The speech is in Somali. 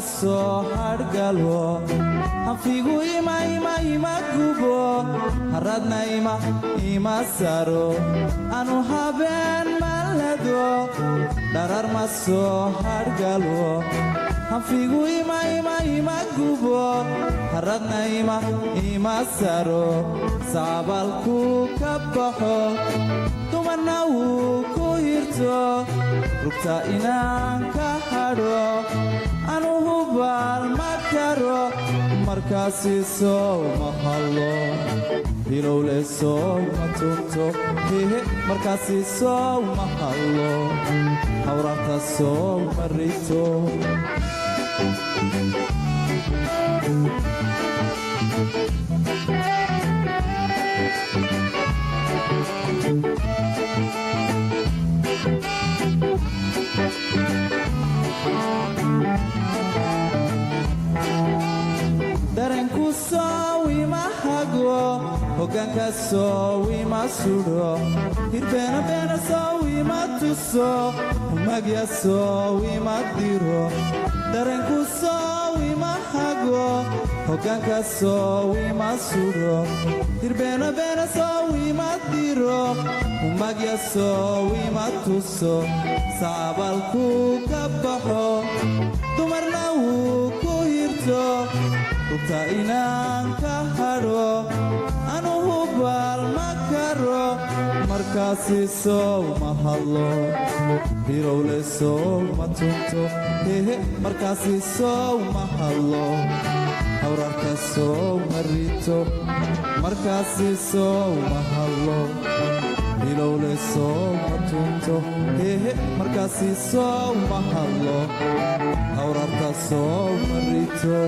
soo hargalo hanfigu ima gubo haradna ima saro anu habeen malado dharar ma soo hargalo hanfigu ima gubo haradna ima saro saabalku ka baxo dumarna wuu ku hirto rugta inaan ka hadho anu hubaal ma karo markaasi soo ma hadlo hilowle soo ma tunto hehe markaasi soo ma hadlo hawraarta soo ma rito dareenku soo ima hago hoggaanka soo ima sudho hirbeena soo ima tuso magya soo ima diro dareenku soo ima hago hoggaanka soo ima sudho hirbeena soo ima diro magya soo ima tuso saabalku ka baxo dumarna wuu ku hirto rugta inaan ka hadho anu hubaal ma karo markaasi soo ma hadlo hirowle soo ma tunto hehe markaasi soo ma hadlo hawraarka soo ma rito markaasi soo ma hadlo hilowle soo ma tunto hehe markaasi soo ma hadlo hawraarka soo ma rito